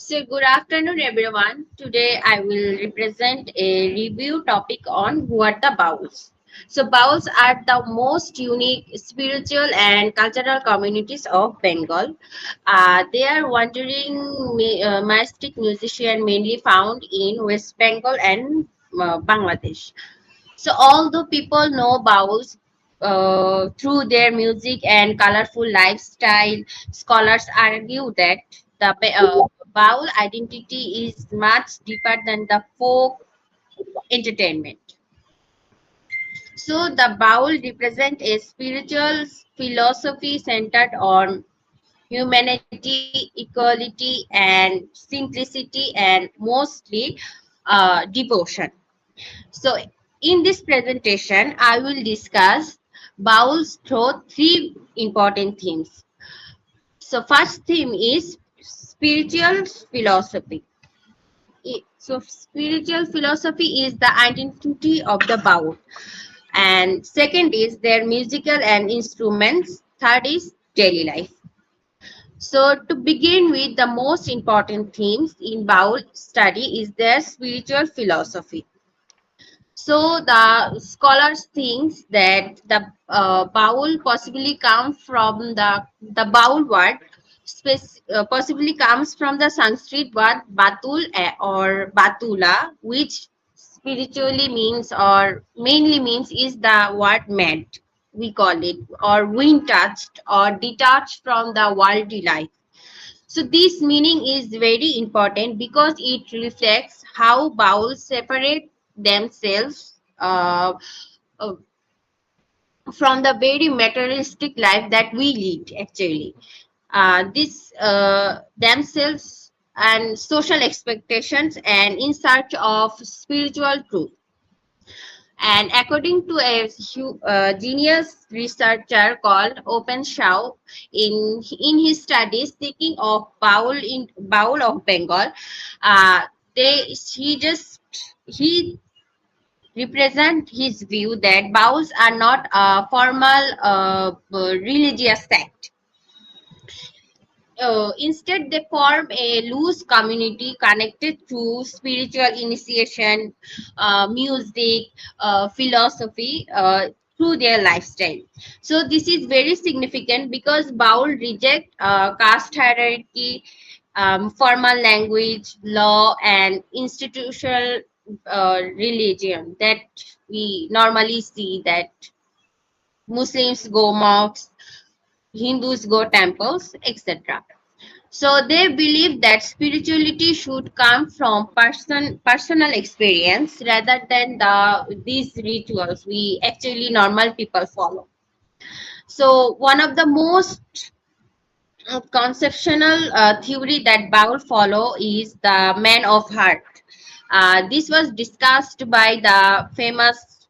So, good afternoon, everyone. Today, I will represent a review topic on what the Bauls. So, Bauls are the most unique spiritual and cultural communities of Bengal. They are wandering mystic musicians mainly found in West Bengal and Bangladesh. So, although people know Bauls through their music and colorful lifestyle, scholars argue that the Baul identity is much deeper than the folk entertainment. So, the Baul represent a spiritual philosophy centered on humanity, equality, and simplicity, and mostly devotion. So, in this presentation, I will discuss Bowl's through three important themes. So, first theme is spiritual philosophy. So, spiritual philosophy is the identity of the Bowl, and second is their musical and instruments. Third is daily life. So, to begin with, the most important themes in Bowl study is their spiritual philosophy. So the scholars thinks that the bowl possibly comes from the bowl word possibly comes from the Sanskrit word batul or batula, which spiritually means or mainly means is the word mad, we call it, or wind touched or detached from the worldly life. So this meaning is very important because it reflects how bowls separate themselves uh, from the very materialistic life that we lead actually. This themselves and social expectations and in search of spiritual truth. And according to a genius researcher called Open Shaw, in his studies thinking of Bowl of Bengal, uh, he represent his view that bowls are not a formal religious sect. Instead, they form a loose community connected to spiritual initiation, music, philosophy through their lifestyle. So, this is very significant because Baul reject caste hierarchy, formal language, law, and institutional religion that we normally see that Muslims go mosques, Hindus go temples, etc. So they believe that spirituality should come from personal experience rather than these rituals we actually normal people follow. So one of the most conceptual theory that Baul follow is the man of heart. This was discussed by the famous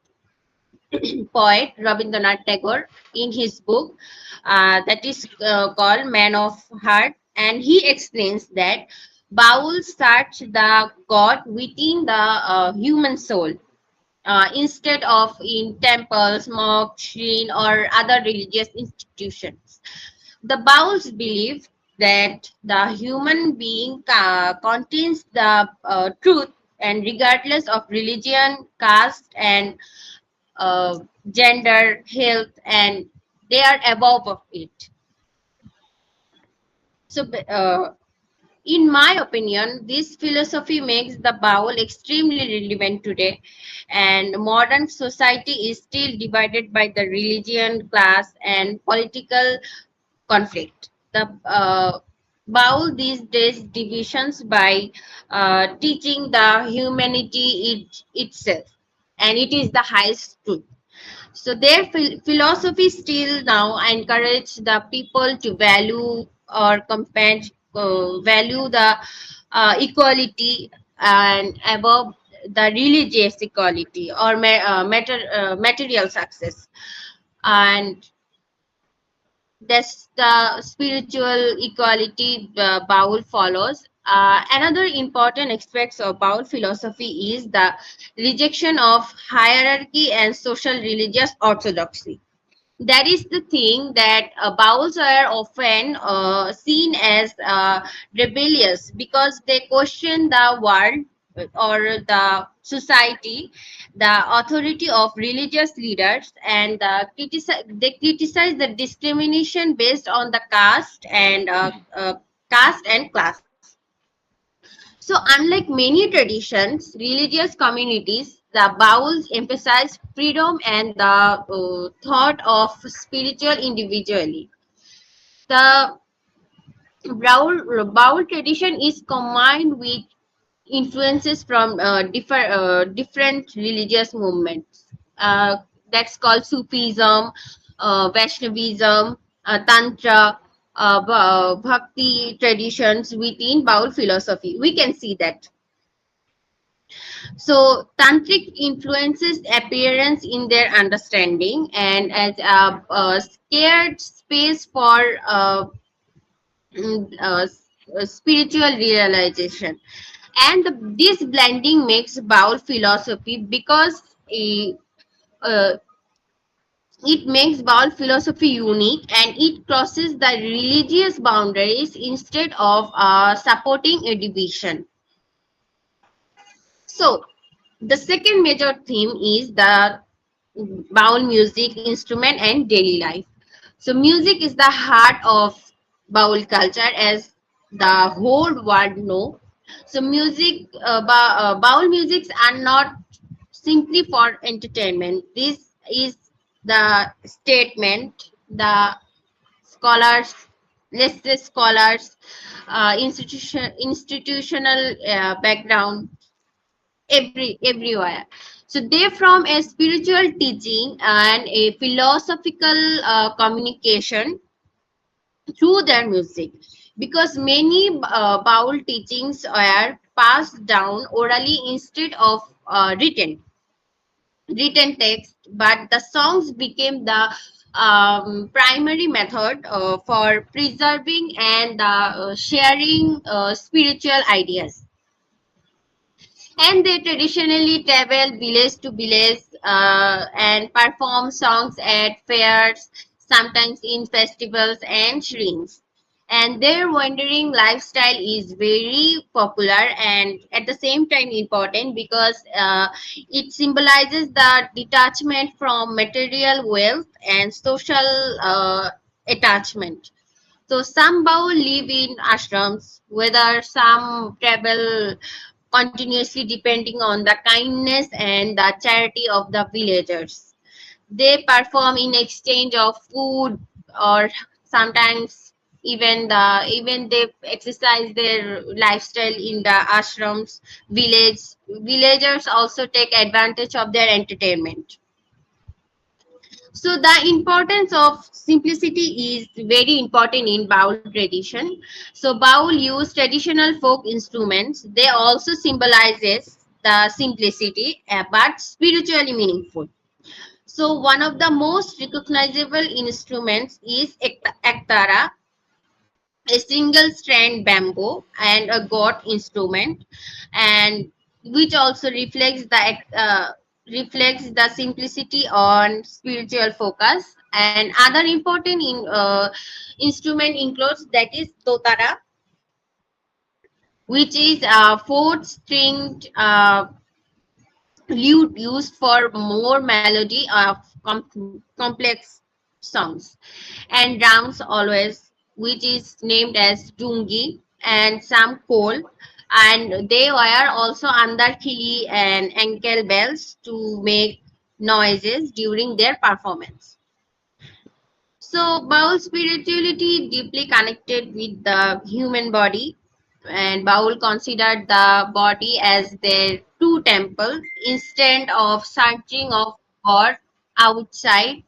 poet Rabindranath Tagore in his book that is called Man of Heart, and he explains that Baul search the God within the human soul. Instead of in temples, mosques, shrine, or other religious institutions. The Bowls believe that the human being contains the truth and regardless of religion, caste, and uh, gender, health, and they are above of it. So, in my opinion, this philosophy makes the bowl extremely relevant today, and modern society is still divided by the religion, class, and political conflict. The bowl these days divisions by teaching the humanity itself, and it is the highest truth. So their philosophy still now encourage the people to value or value the equality and above the religious equality or material success. And that's the spiritual equality Baul follows. Another important aspect of Baul philosophy is the rejection of hierarchy and social religious orthodoxy. That is the thing that Baals are often seen as rebellious because they question the world or the society, the authority of religious leaders, and they criticize the discrimination based on the caste and class. So, unlike many traditions, religious communities, the Bauls emphasize freedom and the thought of spiritual individually. The Baul tradition is combined with influences from different religious movements. Uh, that's called Sufism, Vaishnavism, Tantra, Bhakti traditions within Baul philosophy. We can see that. So, tantric influences appearance in their understanding and as a scared space for spiritual realization. And this blending makes Baul philosophy because uh, it makes Baul philosophy unique and it crosses the religious boundaries instead of supporting a division. So, the second major theme is the Baul music, instrument, and daily life. So, music is the heart of Baul culture, as the whole world know. So, Baul musics are not simply for entertainment. This is the statement the scholars, let's say scholars, institutional background everywhere. So they from a spiritual teaching and a philosophical communication through their music, because many Baul teachings are passed down orally instead of written text, but the songs became the primary method for preserving and sharing spiritual ideas. And they traditionally travel village to village and perform songs at fairs, sometimes in festivals and shrines. And their wandering lifestyle is very popular and at the same time important because it symbolizes the detachment from material wealth and social attachment. So some Bao live in ashrams, whether some travel continuously depending on the kindness and the charity of the villagers. They perform in exchange of food or sometimes even they exercise their lifestyle in the ashrams village. Villagers also take advantage of their entertainment. So the importance of simplicity is very important in Baul tradition. So Baul use traditional folk instruments. They also symbolizes the simplicity, but spiritually meaningful. So one of the most recognizable instruments is ektara, a single strand bamboo and a god instrument, and which also reflects the simplicity on spiritual focus. And other important instrument includes that is totara, which is a four stringed lute used for more melody of complex songs, and drums always, which is named as dungi, and some kol, and they wear also underkili and ankle bells to make noises during their performance. So, Baul spirituality deeply connected with the human body, and Baul considered the body as their true temple instead of searching of God outside.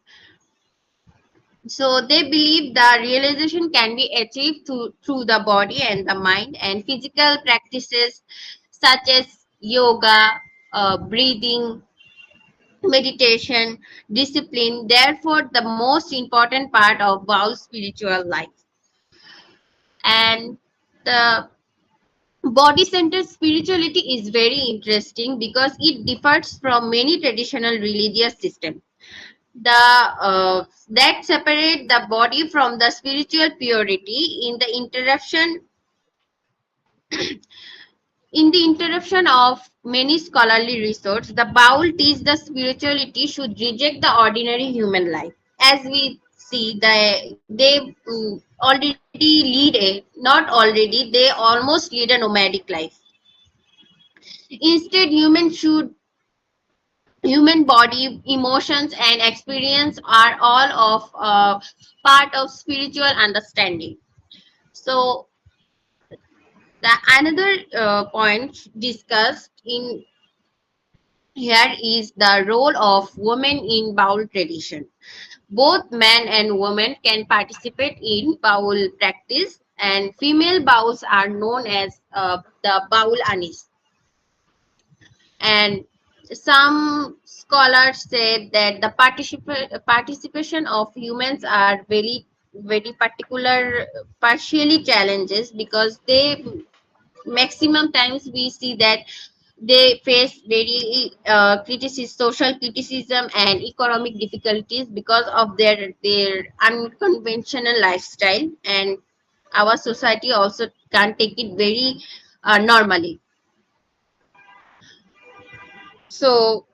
So they believe the realization can be achieved through the body and the mind, and physical practices such as yoga, breathing, meditation, discipline, therefore the most important part of Bao's spiritual life. And the body centered spirituality is very interesting because it differs from many traditional religious systems. the that separate the body from the spiritual purity. In the interruption of many scholarly research, the Baul teach the spirituality should reject the ordinary human life. As we see, they already lead not already, they almost lead a nomadic life. Instead, human body, emotions, and experience are all of part of spiritual understanding. So, the another point discussed in here is the role of women in Baul tradition. Both men and women can participate in Baul practice, and female Bauls are known as the Baul Anis. And some scholars say that the participation of humans are very particular, partially challenges, because they maximum times we see that they face very social criticism and economic difficulties because of their unconventional lifestyle, and our society also can't take it very normally. So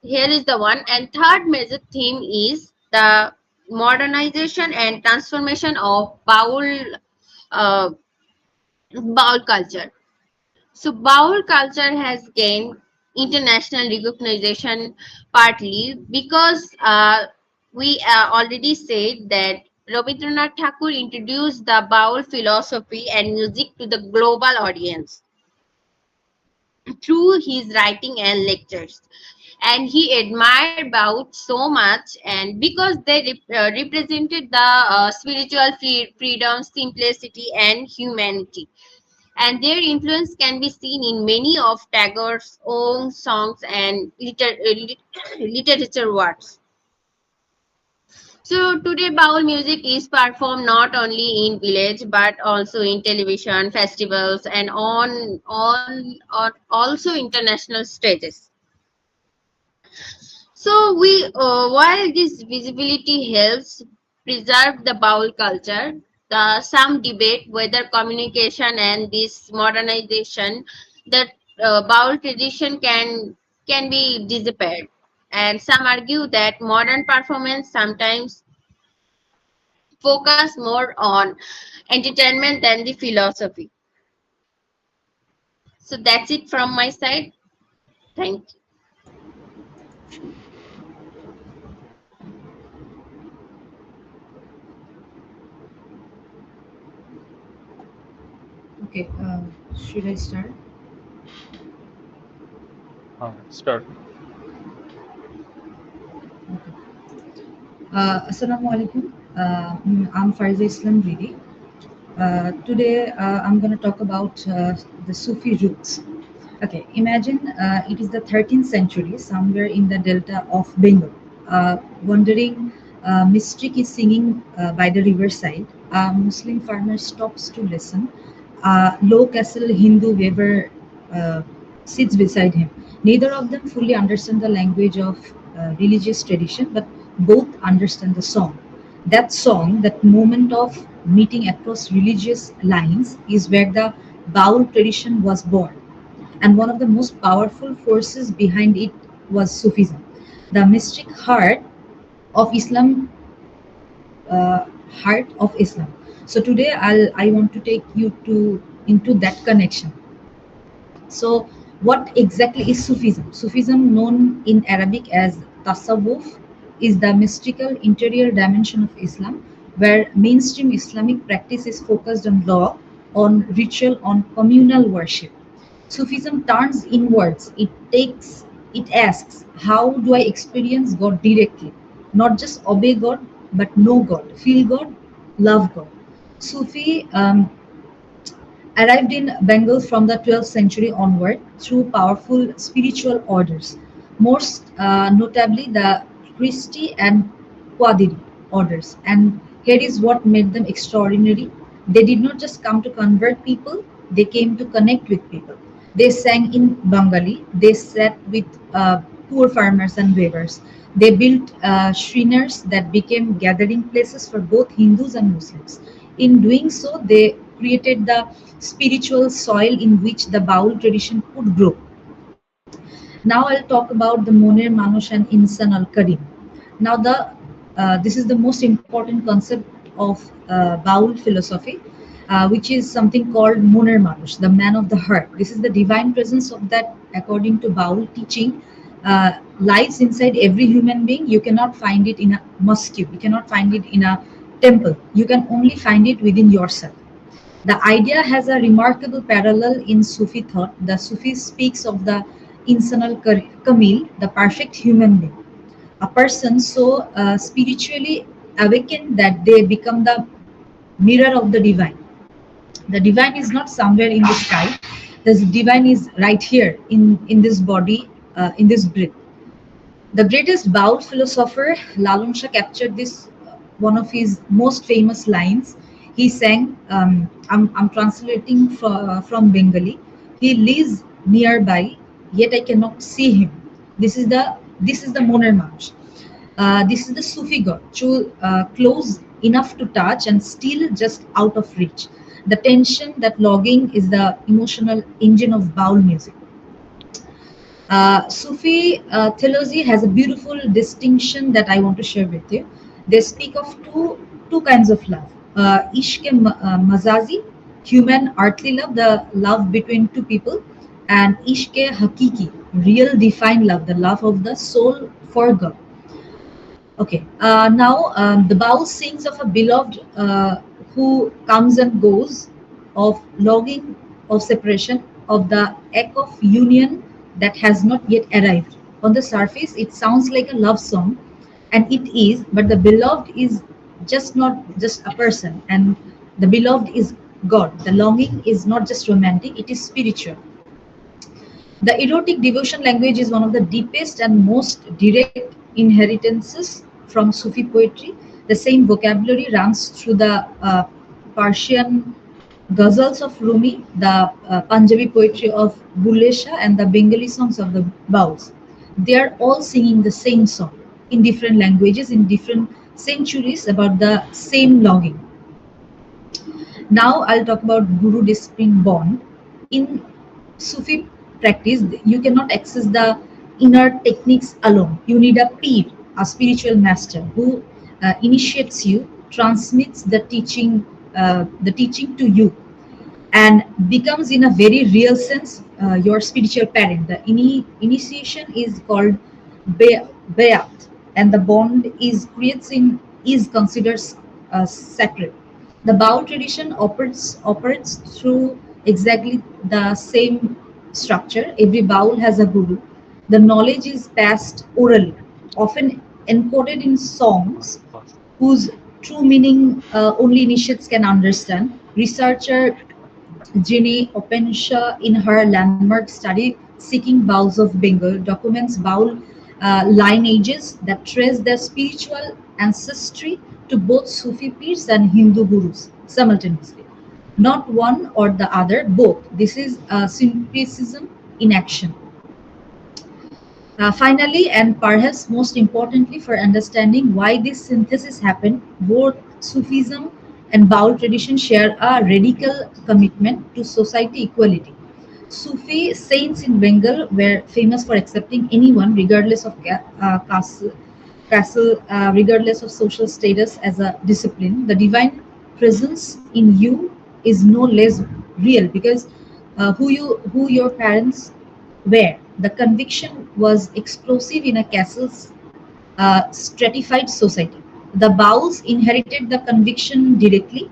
here is the one. And third major theme is the modernization and transformation of uh, Baul culture. So Baul culture has gained international recognition partly because we already said that Rabindranath Tagore introduced the Baul philosophy and music to the global audience through his writing and lectures. And he admired Baul so much, and because they represented the spiritual freedom, simplicity, and humanity, and their influence can be seen in many of Tagore's own songs and literature works. So today, Baul music is performed not only in village but also in television, festivals, and on also international stages. So while this visibility helps preserve the Baul culture, some debate whether communication and this modernization, that Baul tradition can be disappeared, and some argue that modern performance sometimes focus more on entertainment than the philosophy. So that's it from my side. Thank you. Okay, should I start? Start. Assalamu alaikum. I'm Fariza Islam Hridi. Today I'm going to talk about the Sufi roots. Okay, imagine it is the 13th century, somewhere in the delta of Bengal. Wandering mystic is singing by the riverside. A Muslim farmer stops to listen. A low castle Hindu weaver uh, sits beside him. Neither of them fully understand the language of religious tradition, but both understand the song. That song, that moment of meeting across religious lines, is where the Baul tradition was born. And one of the most powerful forces behind it was Sufism, the mystic of Islam, uh, heart of Islam. So today I want to take you to into that connection. So, what exactly is Sufism? Sufism, known in Arabic as Tasawwuf, is the mystical interior dimension of Islam, where mainstream Islamic practice is focused on law, on ritual, on communal worship. Sufism turns inwards. It asks, how do I experience God directly? Not just obey God, but know God, feel God, love God. Sufi arrived in Bengal from the 12th century onward through powerful spiritual orders, most notably the Christi and Quadiri orders. And here is what made them extraordinary. They did not just come to convert people, they came to connect with people. They sang in Bengali, they sat with poor farmers and weavers. They built shriners that became gathering places for both Hindus and Muslims. In doing so, they created the spiritual soil in which the Baul tradition could grow. Now I'll talk about the Moner Manush and Insan al Karim. Now this is the most important concept of Baul philosophy, which is something called Moner Manush, the man of the heart. This is the divine presence of that, according to Baul teaching, lies inside every human being. You cannot find it in a mosque. You cannot find it in a temple. You can only find it within yourself. The idea has a remarkable parallel in Sufi thought. The Sufi speaks of the Insan al Kamil, the perfect human being, a person so spiritually awakened that they become the mirror of the divine. The divine is not somewhere in the sky. The divine is right here in this body, in this breath. The greatest Baul philosopher Lalun Shah captured this, one of his most famous lines. He sang, I'm translating from Bengali. He lives nearby, yet I cannot see him. This is the Moner Manch. This is the Sufi god, close enough to touch and still just out of reach. The tension, that longing, is the emotional engine of Baul music. Sufi theology has a beautiful distinction that I want to share with you. They speak of two kinds of love. Ishq-e mazazi, human earthly love, the love between two people, and Ishq-e-hakiki, real divine love, the love of the soul for God. Okay, now the bow sings of a beloved who comes and goes, of longing, of separation, of the ache of union that has not yet arrived. On the surface, it sounds like a love song, and it is, but the beloved is just not just a person, and the beloved is God. The longing is not just romantic, it is spiritual. The erotic devotion language is one of the deepest and most direct inheritances from Sufi poetry. The same vocabulary runs through the Persian ghazals of Rumi, the Punjabi poetry of Bulle Shah, and the Bengali songs of the Bauls. They are all singing the same song in different languages, in different centuries, about the same longing. Now I'll talk about Guru Discipline Bond. In Sufi practice, you cannot access the inner techniques alone. You need a peer, a spiritual master who initiates you, transmits the teaching to you, and becomes, in a very real sense, your spiritual parent. The initiation is called bayat, and the bond is considered sacred. The Bao tradition operates through exactly the same structure. Every Baul has a guru. The knowledge is passed orally, often encoded in songs whose true meaning only initiates can understand. Researcher Jenny Openshaw, in her landmark study Seeking Bowls of Bengal, documents Baul lineages that trace their spiritual ancestry to both Sufi peers and Hindu gurus simultaneously. Not one or the other, both. This is syncretism in action. Finally, and perhaps most importantly for understanding why this synthesis happened, both Sufism and Baul tradition share a radical commitment to society equality. Sufi saints in Bengal were famous for accepting anyone, regardless of regardless of social status, as a discipline. The divine presence in you is no less real because who your parents were. The conviction was explosive in a castle's stratified society. The Bowls inherited the conviction directly.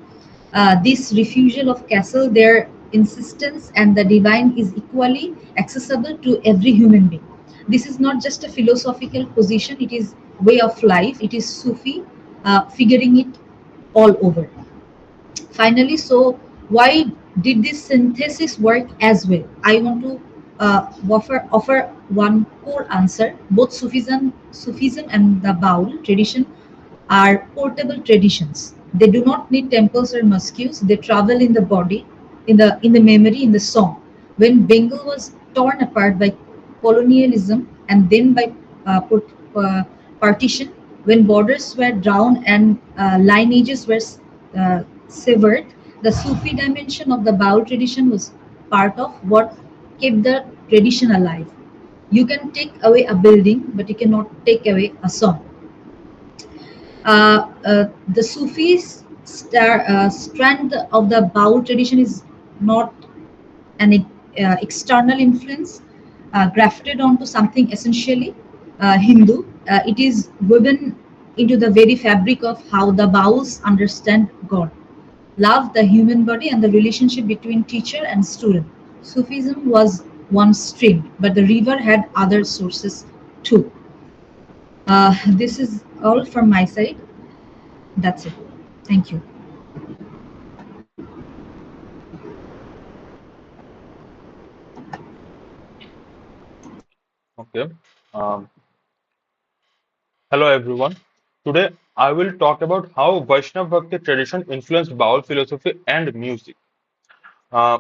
This refusal of castle, their insistence and the divine is equally accessible to every human being. This is not just a philosophical position, it is way of life. It is Sufi figuring it all over. Finally, so why did this synthesis work as well? I want to offer one core answer. Both Sufism and the Baul tradition are portable traditions. They do not need temples or mosques. They travel in the body, in the memory, in the song. When Bengal was torn apart by colonialism and then by partition. When borders were drawn and lineages were severed, the Sufi dimension of the Baul tradition was part of what kept the tradition alive. You can take away a building, but you cannot take away a song. The Sufis strand of the Baul tradition is not an external influence grafted onto something essentially Hindu. It is woven into the very fabric of how the Baus understand God, love, the human body, and the relationship between teacher and student. Sufism was one stream, but the river had other sources too. This is all from my side. That's it. Thank you. Okay. Um, Hello everyone. Today I will talk about how Vaishnav Bhakti tradition influenced Baul philosophy and music. Uh,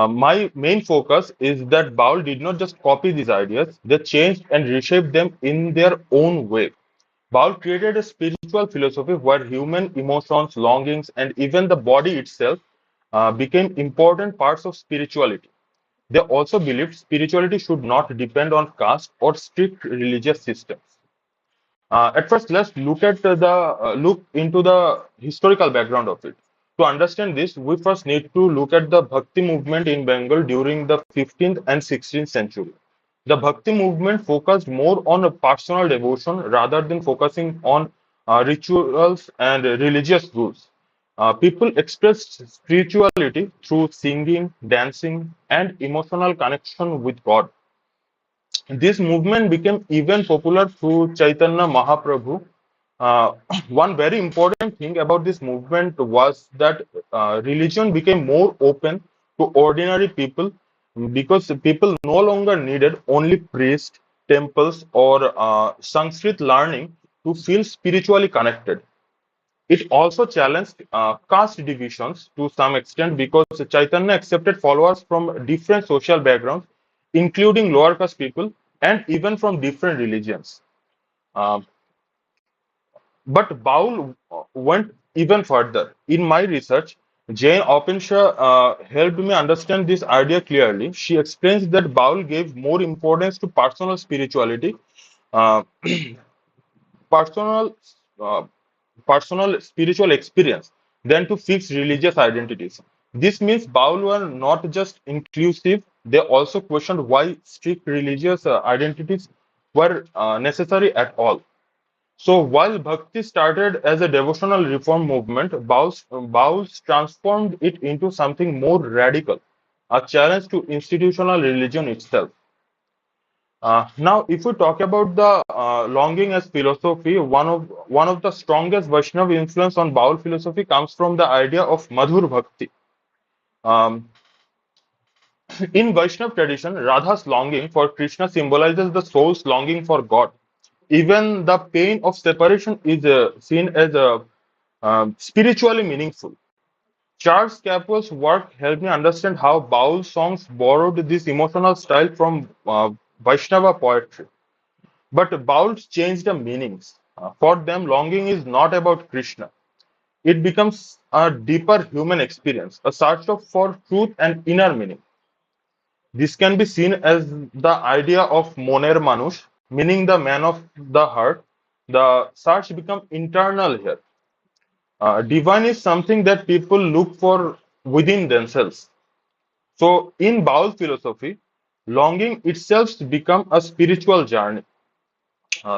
my main focus is that Baul did not just copy these ideas, they changed and reshaped them in their own way. Baul created a spiritual philosophy where human emotions, longings, and even the body itself became important parts of spirituality. They also believed spirituality should not depend on caste or strict religious systems. At first, let's look into the historical background of it. To understand this, we first need to look at the Bhakti movement in Bengal during the 15th and 16th century. The Bhakti movement focused more on a personal devotion rather than focusing on rituals and religious rules. People expressed spirituality through singing, dancing, and emotional connection with God. This movement became even popular through Chaitanya Mahaprabhu. Uh, one very important thing about this movement was that religion became more open to ordinary people because people no longer needed only priests, temples, or Sanskrit learning to feel spiritually connected. It also challenged caste divisions to some extent because Chaitanya accepted followers from different social backgrounds, including lower caste people and even from different religions. Uh, but Baul went even further. In my research, Jane Openshaw helped me understand this idea clearly. She explains that Baul gave more importance to personal spirituality, uh, personal uh, personal spiritual experience than to fix religious identities. This means Baul were not just inclusive, they also questioned why strict religious identities were necessary at all. So while Bhakti started as a devotional reform movement, Bauls transformed it into something more radical, a challenge to institutional religion itself. Now, if we talk about the longing as philosophy, one of the strongest Vaishnava influence on Baul philosophy comes from the idea of Madhur Bhakti. Um, in Vaishnava tradition, Radha's longing for Krishna symbolizes the soul's longing for God. Even the pain of separation is seen as spiritually meaningful. Charles Capwell's work helped me understand how Baul songs borrowed this emotional style from Vaishnava poetry. But Bowls changed the meanings. For them, longing is not about Krishna. It becomes a deeper human experience, a search for truth and inner meaning. This can be seen as the idea of Moner Manush, meaning the man of the heart. The search becomes internal here. Divine is something that people look for within themselves. So, in Baul philosophy, longing itself becomes a spiritual journey.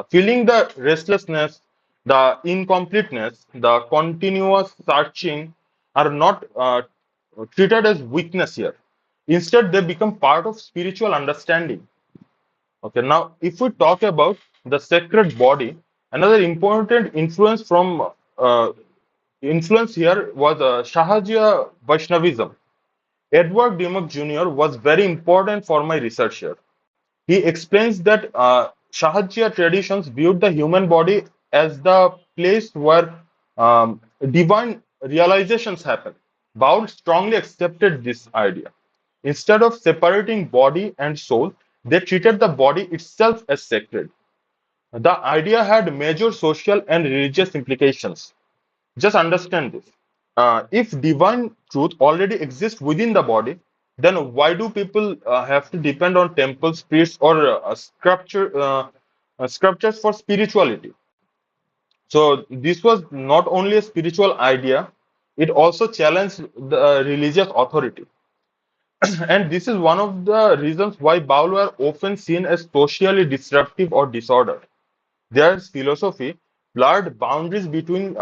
Feeling the restlessness, the incompleteness, the continuous searching are not treated as weakness here. Instead, they become part of spiritual understanding. Okay, now if we talk about the sacred body, another important uh, influence here was Shahajiya Vaishnavism. Edward Dimmock Jr. was very important for my research here. He explains that Sahajiya traditions viewed the human body as the place where divine realizations happen. Baul strongly accepted this idea. Instead of separating body and soul, They treated the body itself as sacred. The idea had major social and religious implications. Just understand this. If divine truth already exists within the body, then why do people have to depend on temples, priests, or sculptures for spirituality? So this was not only a spiritual idea; it also challenged the religious authority. And this is one of the reasons why Baul were often seen as socially disruptive or disordered. Their philosophy blurred boundaries between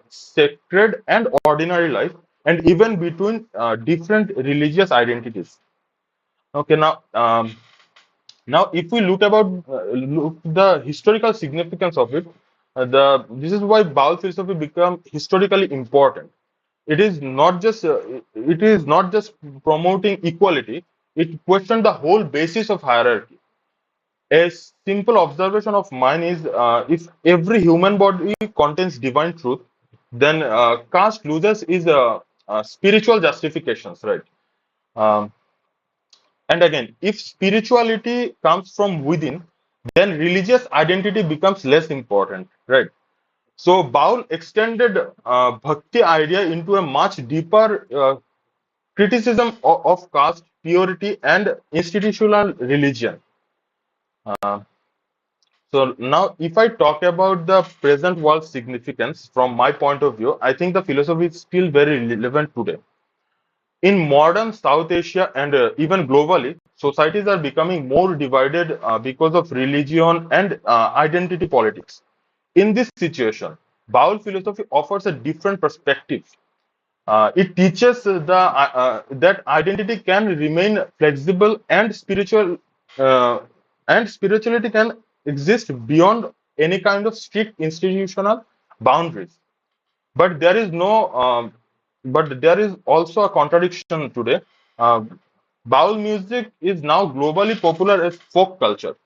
sacred and ordinary life, and even between different religious identities. Okay, now if we look the historical significance of it, the this is why Baul philosophy become historically important. It is not just promoting equality; it questioned the whole basis of hierarchy. A simple observation of mine is if every human body contains divine truth, then caste loses is spiritual justifications, right? Um, and again, if spirituality comes from within, then religious identity becomes less important, right? So Baul extended bhakti idea into a much deeper criticism of caste, purity, and institutional religion. Uh, So now, if I talk about the present world significance from my point of view, I think the philosophy is still very relevant today. In modern South Asia and even globally, societies are becoming more divided because of religion and identity politics. In this situation, Baul philosophy offers a different perspective. It teaches that identity can remain flexible and spirituality can exist beyond any kind of strict institutional boundaries. But there is no, but there is also a contradiction today. Uh, Baul music is now globally popular as folk culture,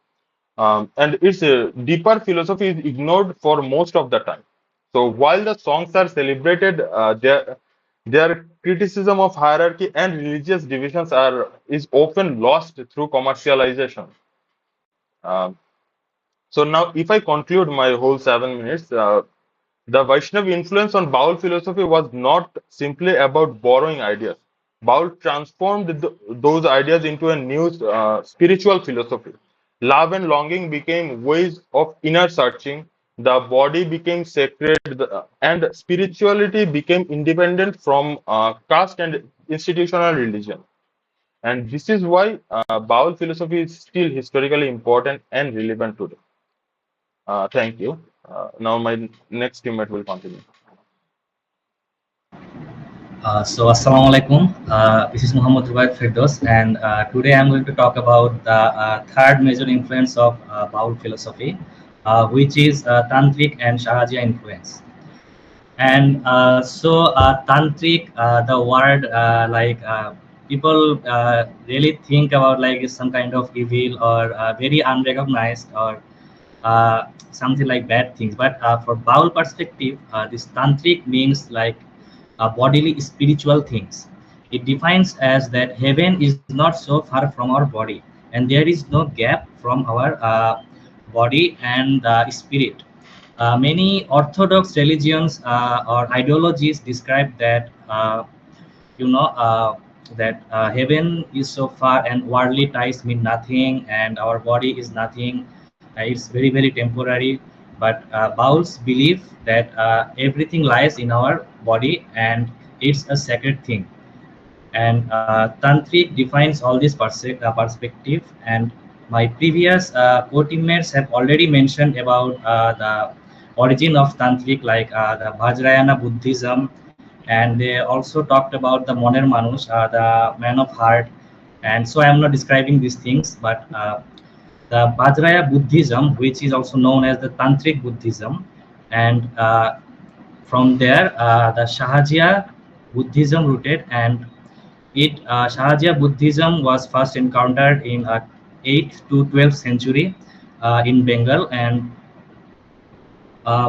and its deeper philosophy is ignored for most of the time. So while the songs are celebrated, their criticism of hierarchy and religious divisions is often lost through commercialization. Um, so now, if I conclude my whole 7 minutes, the Vaishnav influence on Baul philosophy was not simply about borrowing ideas. Baul transformed those ideas into a new spiritual philosophy. Love and longing became ways of inner searching. The body became sacred, and spirituality became independent from caste and institutional religion. And this is why Baul philosophy is still historically important and relevant today. Thank you. Now my next teammate will continue. Assalamu alaikum. This is Rubayat Feaourdous, and today I'm going to talk about the third major influence of Baul philosophy, which is Tantric and Shahajiya influence. And Tantric, the word people really think about like is some kind of evil or very unrecognized or something like bad things. But for Baul perspective, this Tantric means like bodily spiritual things. It defines as that heaven is not so far from our body, and there is no gap from our body and spirit. Many orthodox religions or ideologies describe that you know that heaven is so far and worldly ties mean nothing and our body is nothing. It's very temporary, but Bowles believe that everything lies in our body and it's a sacred thing. And Tantric defines all this perspective, and my previous co-teammates have already mentioned about the origin of Tantric, like the Vajrayana Buddhism, and they also talked about the Moner Manush, the man of heart. And so I am not describing these things, but the Vajraya Buddhism, which is also known as the Tantric Buddhism, and from there the Shahajiya Buddhism rooted, and Shahajiya Buddhism was first encountered in 8th to 12th century in Bengal, and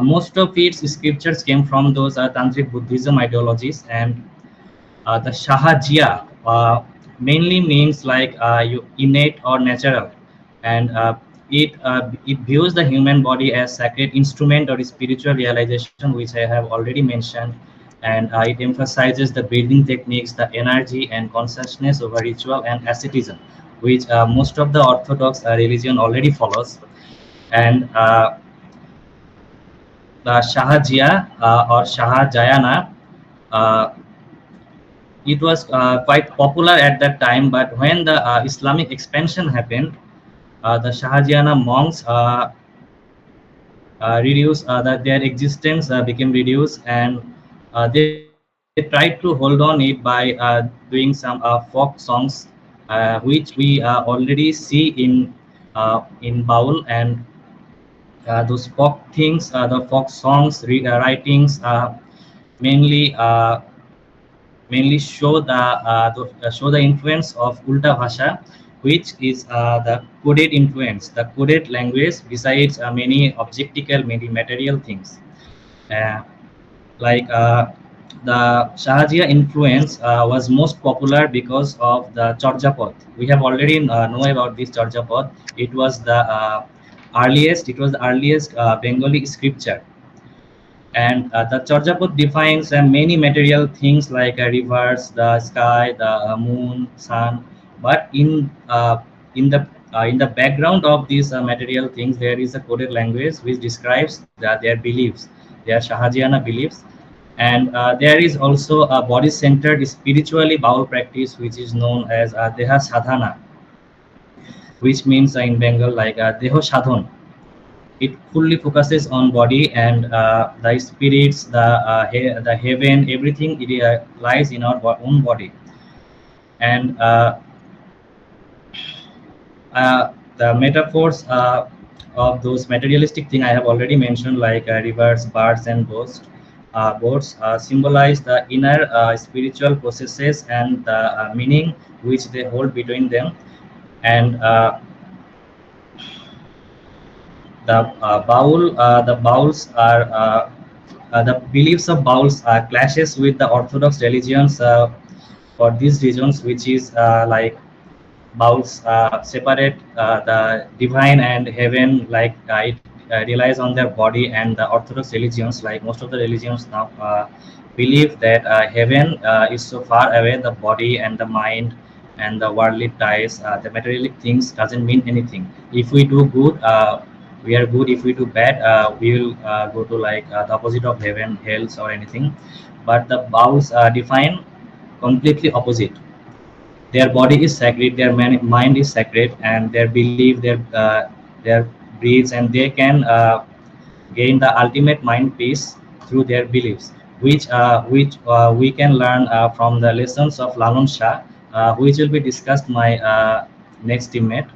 most of its scriptures came from those Tantric Buddhism ideologies. And the Shahajiya mainly means like innate or natural. and it views the human body as sacred instrument or spiritual realization, which I have already mentioned, and it emphasizes the breathing techniques, the energy and consciousness over ritual and asceticism, which most of the Orthodox religion already follows. And the Shahajia or Shahajayana, uh, it was quite popular at that time, but when the Islamic expansion happened, the Shahajana monks reduced that their existence became reduced, and they tried to hold on it by doing some folk songs, which we already see in Baul. And those folk things, the folk songs writings mainly mainly show the influence of Ulta Bhasha, which is the coded influence, the coded language, besides many objectical, many material things. Uh, like the Shahajia influence was most popular because of the Charjapad. We have already know about this Charjapad. It was the earliest Bengali scripture, and the Charjaput defines many material things like rivers, the sky, the moon, sun. But in the background of these material things, there is a coded language which describes their beliefs, their Shahajiana beliefs. And there is also a body-centered spiritually bowl practice, which is known as Deha Sadhana, which means in Bengal like Deho Sadhan. It fully focuses on body, and the spirits, the heaven, everything it lies in our own body. And the metaphors of those materialistic thing I have already mentioned, like rivers, birds, and boats symbolize the inner spiritual processes and the meaning which they hold between them. And the bowls are the beliefs of bowls clashes with the Orthodox religions for these reasons, which is like bowls separate the divine and heaven, like it relies on their body. And the Orthodox religions, like most of the religions now, believe that heaven is so far away, the body and the mind and the worldly ties, the materialistic things doesn't mean anything. If we do good, we are good. If we do bad, we will go to like the opposite of heaven, hells, or anything. But the bowls define completely opposite. Their body is sacred, their mind is sacred, and their belief, their breeds, and they can gain the ultimate mind peace through their beliefs, which we can learn from the lessons of Lalon Shah, which will be discussed my next teammate.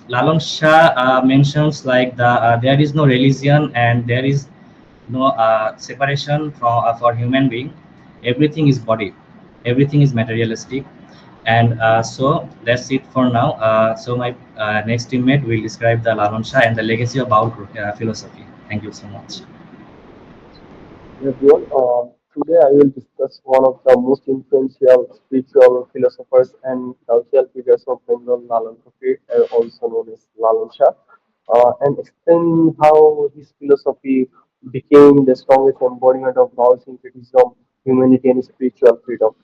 Lalon Shah mentions like there is no religion and there is no separation for human being. Everything is body, everything is materialistic. And so that's it for now. So my next teammate will describe the Lalon Shah and the legacy of our philosophy. Thank you so much. Everyone. Today I will discuss one of the most influential spiritual philosophers and cultural figures of Bengal, Lalan Fakir, also known as Lalan Shah, and explain how his philosophy became the strongest embodiment of Bao syncretism, humanity, and spiritual freedom.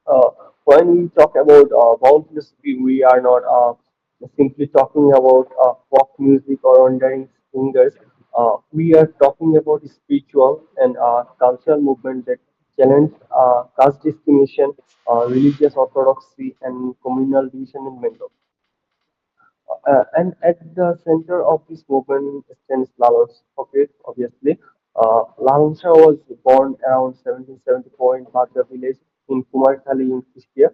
uh, when we talk about boundlessly, we are not simply talking about pop music or wandering singers. We are talking about spiritual and cultural movement that challenge caste discrimination, religious orthodoxy, and communal division in Bengal. And at the center of this movement stands Lalon Fakir, obviously. Lalon Shah was born around 1774 in Bhadra village in Kumarthali in Kushtia,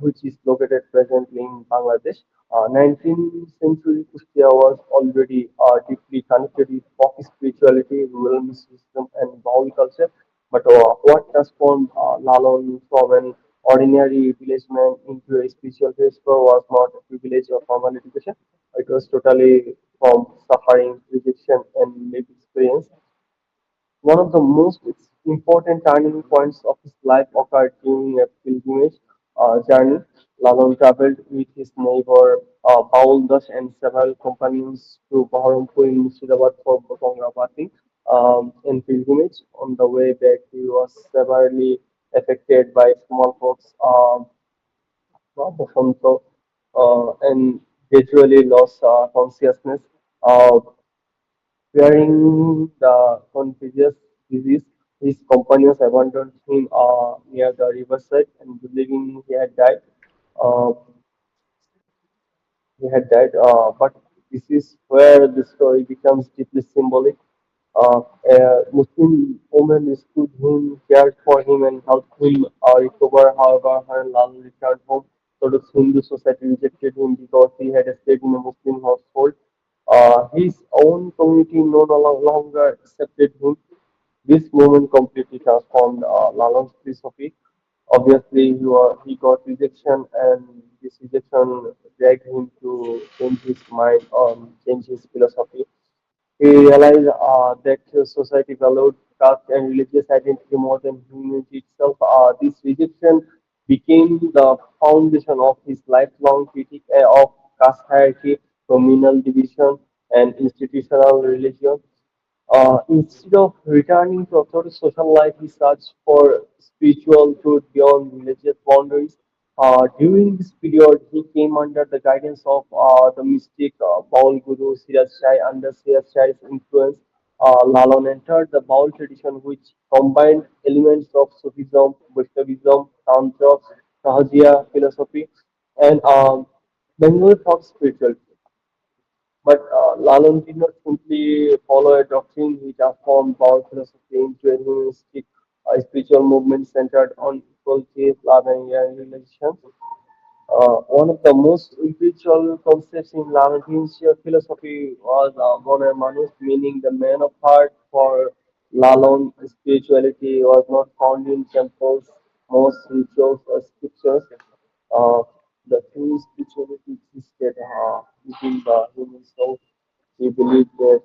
which is located presently in Bangladesh. 19th century Kushtia was already deeply connected with folk spirituality, rural mysticism, and Baul culture. But what transformed Lalon from an ordinary village man into a spiritual philosopher was not a privilege or formal education. It was totally from suffering, rejection, and lived experience. One of the most important turning points of his life occurred during a pilgrimage journey. Lalon traveled with his neighbor Paul and several companions to Baharampur in Murshidabad for Bangapati in pilgrimage. On the way back, he was severely affected by smallpox, Bosonto, and gradually lost consciousness. Uh, Fearing the contagious disease, his companions abandoned him near the riverside and believing Uh, but this is where the story becomes deeply symbolic. A Muslim woman rescued him, cared for him, and helped him recover. However, her Lal returned home. So Hindu society rejected him because he had stayed in a Muslim household. His own community no longer accepted him. This movement completely transformed Lalon's philosophy. Obviously, he got rejection, and this rejection dragged him to change his mind or change his philosophy. He realized that society valued caste and religious identity more than humanity itself. This rejection became the foundation of his lifelong critique of caste hierarchy, communal division, and institutional religion. Instead of returning to authority social life, he searched for spiritual truth beyond religious boundaries. During this period, he came under the guidance of the mystic Baul Guru Siraj Shai. Under Siraj Shai's influence, Lalon entered the Baul tradition, which combined elements of Sufism, Vaishnavism, Tantra, Sahajiya philosophy, and Bengali thought spirituality. But Lalon did not simply follow a doctrine, he transformed Bao's philosophy into a humanistic spiritual movement centered on equality, love, and realization. One of the most influential concepts in Lalon's philosophy was Moner Manus, meaning the man of heart. For Lalon, spirituality was not found in temples, mosques, rituals, or scriptures. Uh, the true spirituality existed within the human soul. He believed that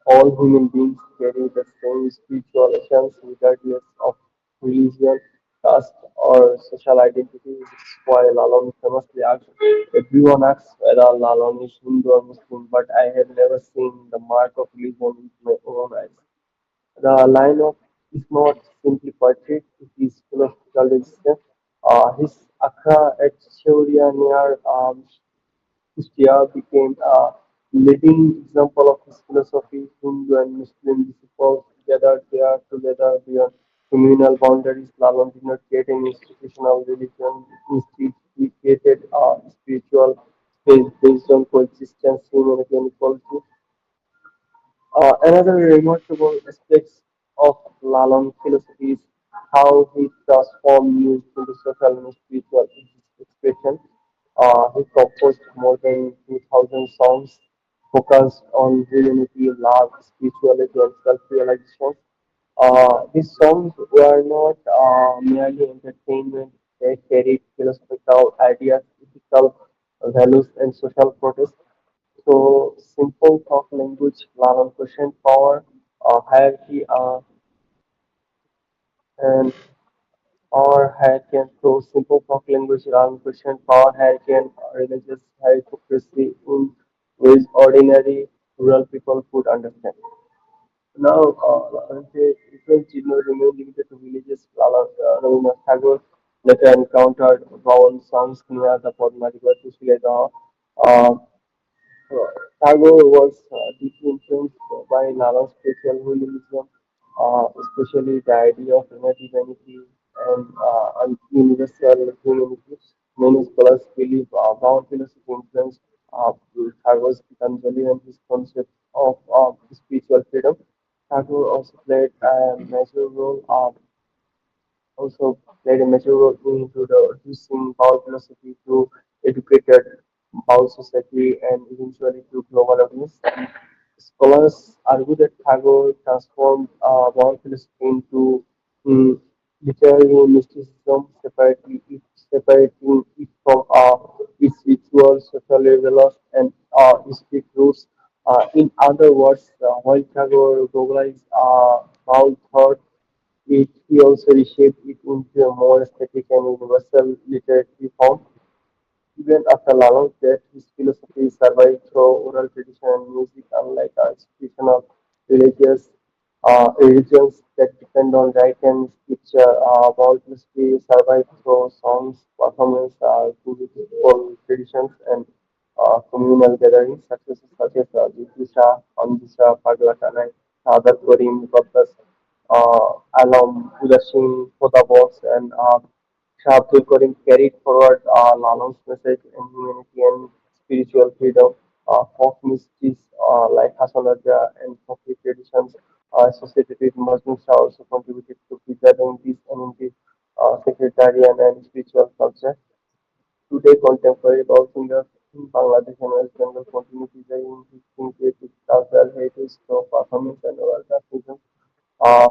all human beings carry the same spiritual essence regardless of religion, caste, or social identity. This is why Lalon famously asks, everyone asks whether Lalon is Hindu or Muslim, but I have never seen the mark of religion with my own eyes. The line of is not simply poetry, it is philosophical resistance. His Akhra at Shaurya near India became a leading example of his philosophy. Hindu and Muslim disciples gathered there together beyond communal boundaries. Lalon did not create an institutional religion. Instead, he created a spiritual space based on coexistence, humanity, and equality. Another remarkable aspect of Lalong philosophy is how he transformed music into social and spiritual expression. He composed more than 2,000 songs focused on humanity, love, spirituality, and self-realization. These songs were not merely entertainment, they carried philosophical ideas, ethical values, and social protest. So, simple talk language, Lalan question power, hierarchy, and or hierarchy and through simple talk language, Lalan question power, hierarchy, and religious hypocrisy in ways ordinary rural people could understand. Now, the influence did not remain limited to villages. Rabindranath Tagore later encountered vowel songs near the Padma River to Shileda. Tagore was deeply influenced by Nala's spiritual humanism, especially the idea of inner divinity and universal humanity. Many scholars believe Bhavan philosophy influenced Tagore's Patanjali and his concept of spiritual freedom. Tagore also played a major role in introducing Baul philosophy to educated Baul society and eventually to global audience. Scholars argue that Tagore transformed Baul philosophy into um, literary mysticism, separating it from its ritual, social revelers, and mystic roots. In other words, while Tagore globalized Baul thought, He also reshaped it into a more aesthetic and universal literary form. Even after Lalon's death, his philosophy survived through oral tradition and music, unlike our institution of religious religions that depend on rite and scripture. About history survived through songs, performance, political traditions, and communal gatherings such as Jyotisha, Andisha, Pagla Kanai, Sadat Karim, Muqaddas, Alam, Udasin, Khoda Box, and Shah Abdul Karim carried forward Lalon's message in humanity and spiritual freedom. Folk mysteries like Hasan Raja and folk traditions associated with Muslim Shah also contributed to preserving this eminent sectarian and spiritual culture. Today, contemporary Baul singers in Bangladesh and West Bengal continue preserving this creative cultural heritage through performance and oral transmission. Uh,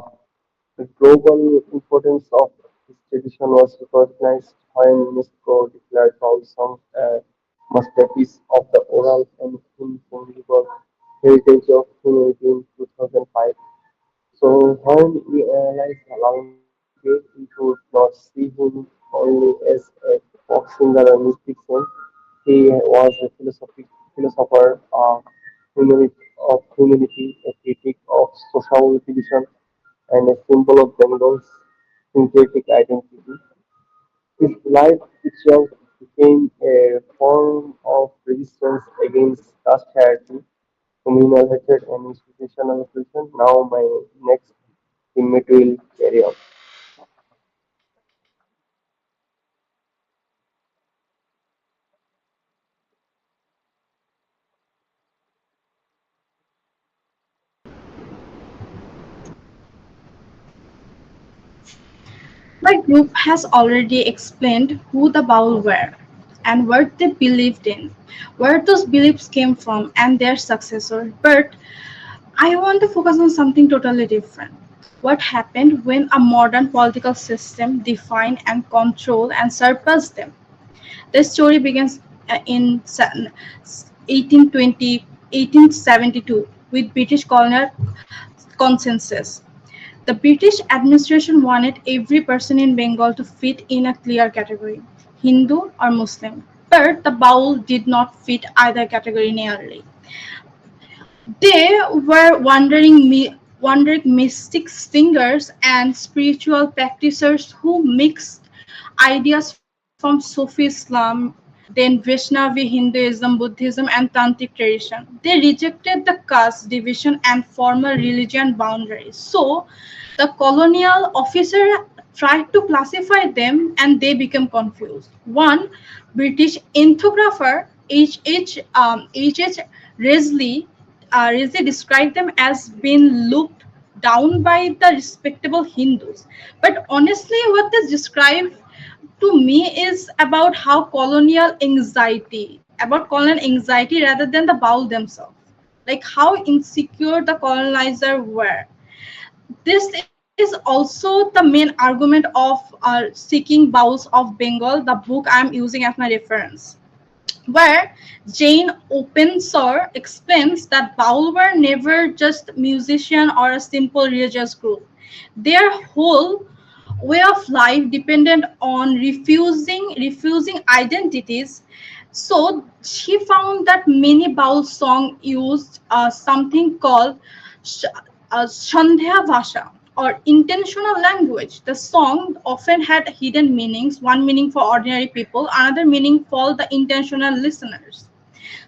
the global importance of this tradition was recognized when UNESCO declared Baul songs a masterpiece of the oral and intangible heritage of humanity in 2005. So when we analyze Alauddin, we should not see him only as a folk singer or mystic saint. He was a philosopher, humanity, a critic of social division, and a symbol of Bengal's syncretic identity. His life itself became a form of resistance against caste hierarchy, communal hatred, and institutional oppression. Now, my next teammate will carry on. My group has already explained who the Baul were and what they believed in, where those beliefs came from, and their successor. But I want to focus on something totally different. What happened when a modern political system defined and controlled and surpassed them? The story begins in 1820, 1872 with British colonial consensus. The British administration wanted every person in Bengal to fit in a clear category, Hindu or Muslim. But the Baul did not fit either category nearly. They were wandering mystic singers and spiritual practitioners who mixed ideas from Sufi Islam, then Vaishnavi Hinduism, Buddhism, and Tantric tradition. They rejected the caste division and formal religion boundaries. So, the colonial officer tried to classify them and they became confused. One British ethnographer, H.H. Risley described them as being looked down by the respectable Hindus. But honestly, what they describe to me is about colonial anxiety rather than the Baul themselves. Like how insecure the colonizer were. This is also the main argument of Seeking Bowls of Bengal, the book I am using as my reference, where Jane Openshaw explains that Baul were never just musician or a simple religious group. Their whole way of life depended on refusing identities. So she found that many Baul songs used something called sh- Sandhya Bhasha or intentional language. The song often had hidden meanings, one meaning for ordinary people, another meaning for the intentional listeners.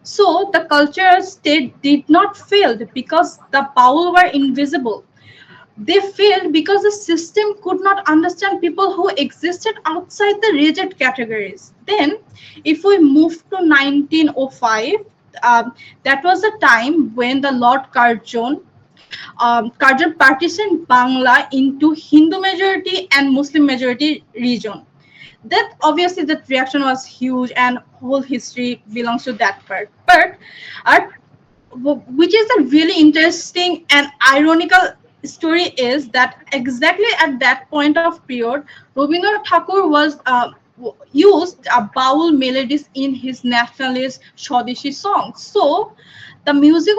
So the cultural state did not fail because the Baul were invisible. They failed because the system could not understand people who existed outside the rigid categories. Then, if we move to 1905, that was the time when the Lord Curzon partitioned Bangla into Hindu majority and Muslim majority region. That obviously that reaction was huge, and whole history belongs to that part. But uh, which is a really interesting and ironical story is that exactly at that point of period, Rabindranath Thakur was used Baul melodies in his nationalist Swadeshi songs. So the music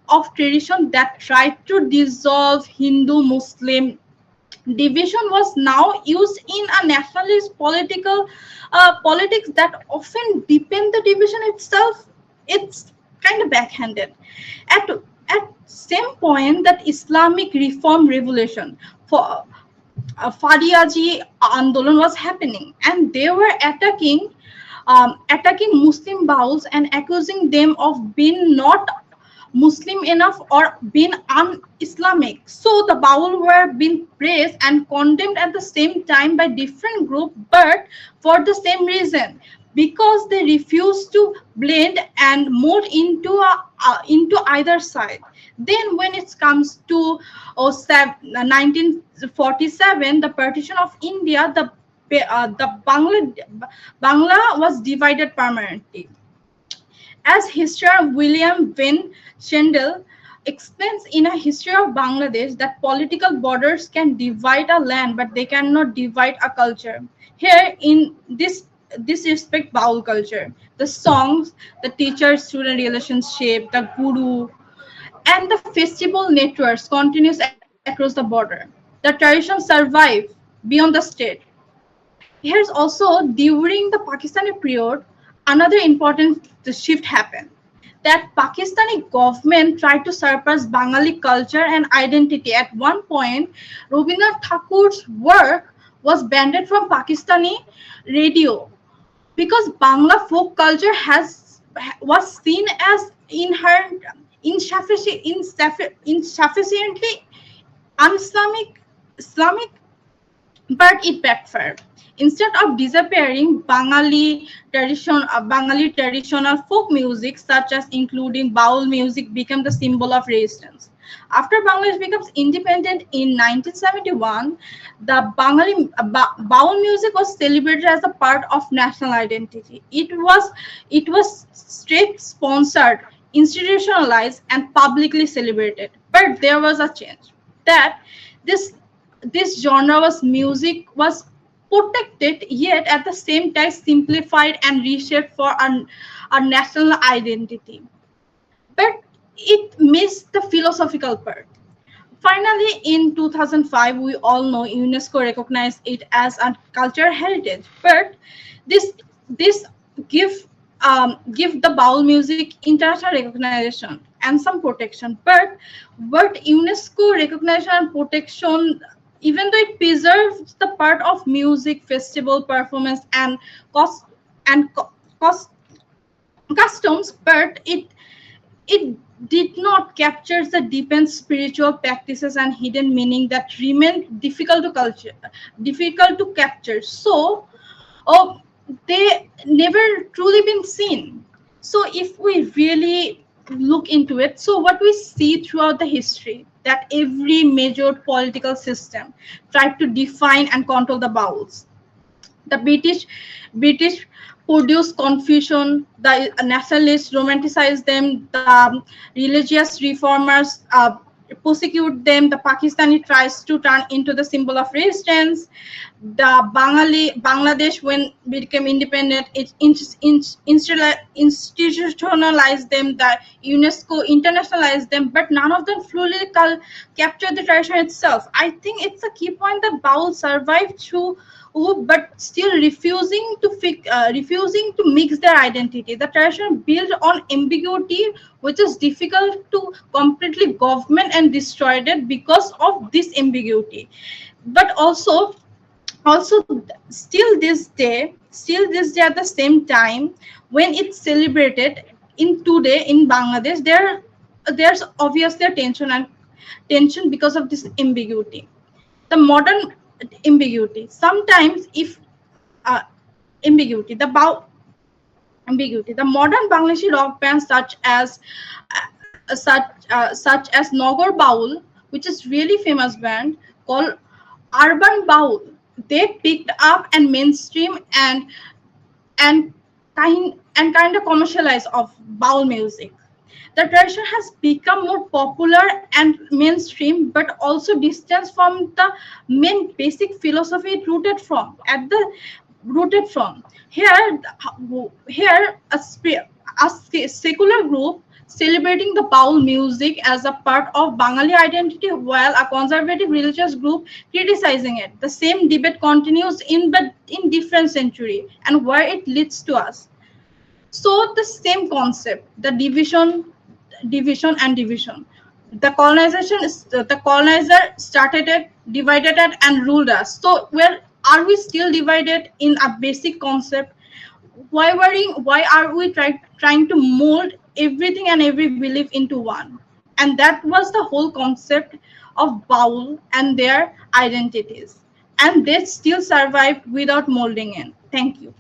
of tradition that tried to dissolve Hindu Muslim Division was now used in a nationalist politics that often deepen the division itself. It's kind of backhanded. At same point that Islamic reform revolution for Fariaji Andolan was happening, and they were attacking Muslim Bauls and accusing them of being not Muslim enough or being un-Islamic. So the Baul were being praised and condemned at the same time by different groups, but for the same reason, because they refused to blend and mold into either side. Then, when it comes to 1947, the partition of India, the Bangla was divided permanently. As historian William Van Schendel explains in A History of Bangladesh, that political borders can divide a land, but they cannot divide a culture. Here, in this respect, Baul culture, the songs, the teacher-student relationship, the guru, and the festival networks continues across the border. The traditions survive beyond the state. Here's also during the Pakistani period, another important shift happened. That Pakistani government tried to suppress Bengali culture and identity. At one point, Rabindranath Thakur's work was banned from Pakistani radio because Bangla folk culture was seen as inherent, insufficiently Islamic, but it backfired. Instead of disappearing, Bengali traditional folk music, such as including Baul music, became the symbol of resistance. After Bangladesh becomes independent in 1971, the Baul music was celebrated as a part of national identity. It was state sponsored, institutionalized, and publicly celebrated. But there was a change. That this this genre was music was protected, yet at the same time simplified and reshaped for our national identity. But it missed the philosophical part. Finally, in 2005, we all know UNESCO recognized it as a cultural heritage. But this this give the Baul music international recognition and some protection. But UNESCO recognition and protection, even though it preserves the part of music, festival performance, and cost and cost customs, but it did not capture the deepened spiritual practices and hidden meaning that remain difficult to capture. So, oh, they never truly been seen. So, if we really look into it, so what we see throughout the history, that every major political system tried to define and control the bowels. The British produced confusion. The nationalists romanticize them. The religious reformers persecute them. The Pakistani tries to turn into the symbol of resistance. The Bangladesh, when became independent, it institutionalized them. The UNESCO internationalized them, but none of them fully captured the tradition itself. I think it's a key point that Baul survived through, but still refusing to mix their identity. The tradition built on ambiguity, which is difficult to completely government and destroyed it because of this ambiguity. But also still this day at the same time, when it's celebrated in today in Bangladesh, there's obviously a tension because of this ambiguity. The modern ambiguity sometimes if ambiguity the bow ambiguity the modern Bangladeshi rock bands such as Nogor Baul, which is really famous band, called Urban Baul. They picked up and mainstream and kind of commercialized of Baul music. The tradition has become more popular and mainstream, but also distanced from the main basic philosophy it rooted from. Here, a secular group celebrating the Baul music as a part of Bengali identity, while a conservative religious group criticizing it. The same debate continues in different century and where it leads to us. So the same concept, the division. The colonization is the colonizer started it, divided it, and ruled us. So where are we still divided in a basic concept? Why are we trying to mold everything and every belief into one? And that was the whole concept of Baul and their identities. And they still survived without molding in. Thank you.